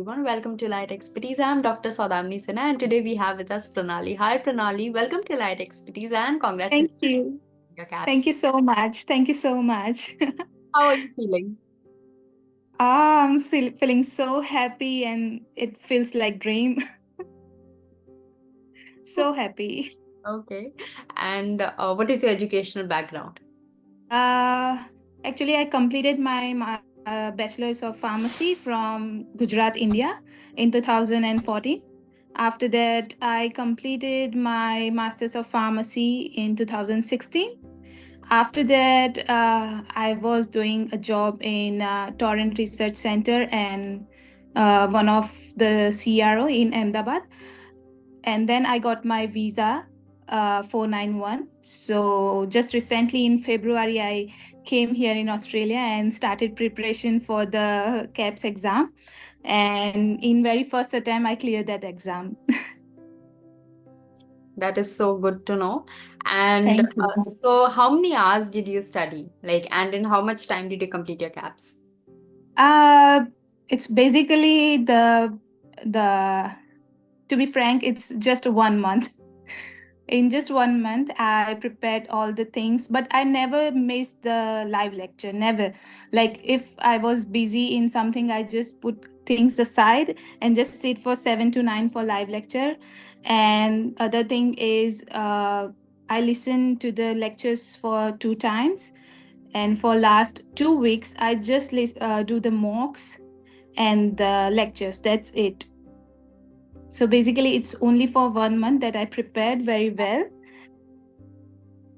everyone. Welcome to Light Expertise. I'm Dr. Saudamni Sinha, and today we have with us Pranali. Hi, Pranali. Welcome to Light Expertise and Thank congratulations you. on your CAPS. Thank you so much. Thank you so much. How are you feeling? I'm feeling so happy and it feels like dream. So happy. Okay. And what is your educational background? Uh, Actually, I completed my bachelor's of pharmacy from Gujarat, India in 2014. After that, I completed my master's of pharmacy in 2016. After that, I was doing a job in Torrent Research Center and one of the CRO in Ahmedabad. And then I got my visa 491. So just recently in February, I came here in Australia and started preparation for the KAPS exam. And in very first attempt, I cleared that exam. That is so good to know. And Thank you. so, how many hours did you study? And in how much time did you complete your CAPS? Uh, it's basically the to be frank, it's just 1 month. In just 1 month, I prepared all the things, but I never missed the live lecture. Never. Like if I was busy in something, I just put things aside and just sit for 7 to 9 for live lecture. And other thing is, I listen to the lectures for 2 times. And for last 2 weeks, I just do the mocks and the lectures. That's it. So basically, it's only for 1 month that I prepared very well.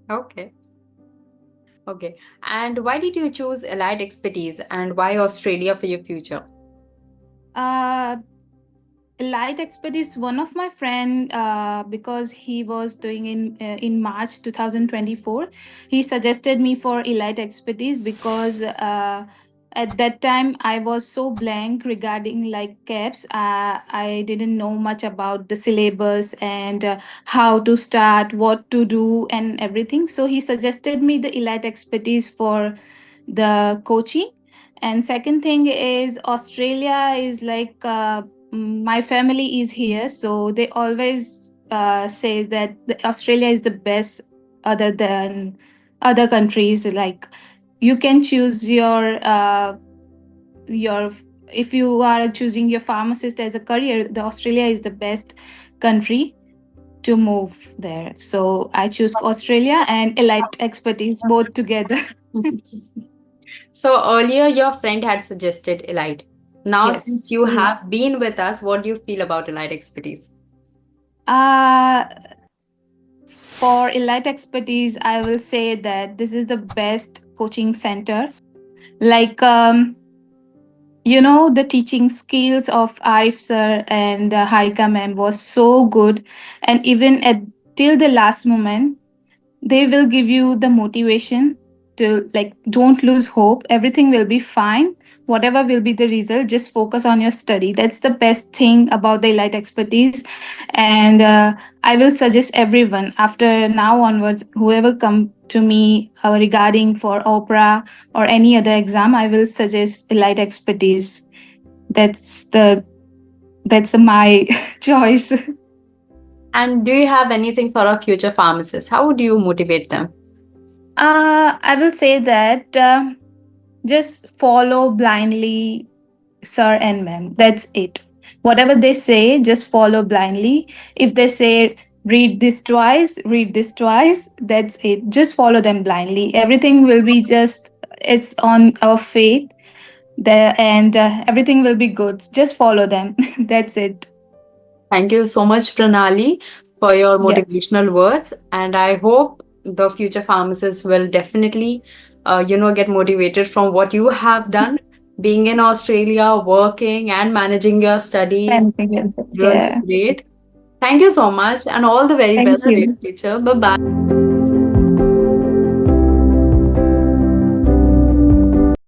Okay. Okay. And why did you choose Allied Expertise and why Australia for your future? Uh, Light expert is one of my friend because he was doing in March 2024. He suggested me for elite expertise because at that time I was so blank regarding like CAPS. I didn't know much about the syllabus and how to start, what to do, and everything. So he suggested me the elite expertise for the coaching. And second thing is Australia is like. My family is here, so they always say that Australia is the best other than other countries. Like you can choose your if you are choosing your pharmacist as a career, the Australia is the best country to move there. So I choose Australia and elite expertise both together. So earlier your friend had suggested Elite. Now since Yes. you have been with us, what do you feel about Elite expertise? Uh, for elite expertise, I will say that this is the best coaching center. Like, the teaching skills of Arif sir and Harika ma'am was so good. And even at till the last moment, they will give you the motivation to like don't lose hope, everything will be fine, whatever will be the result, just focus on your study. That's the best thing about the elite expertise. And I will suggest everyone after now onwards, whoever come to me regarding for OPRA or any other exam, I will suggest elite expertise. That's the that's my choice. And do you have anything for our future pharmacists? How would you motivate them? I will say that just follow blindly sir and ma'am. That's it. Whatever they say, just follow blindly. If they say read this twice, that's it. Just follow them blindly. Everything will be just, it's on our faith there, and everything will be good. Just follow them. That's it. Thank you so much, Pranali, for your Yeah. motivational words. And I hope the future pharmacists will definitely, get motivated from what you have done. Being in Australia, working and managing your studies, Anything it's else? really Yeah. great. Thank you so much and all the very Thank best for your you. future. Bye bye.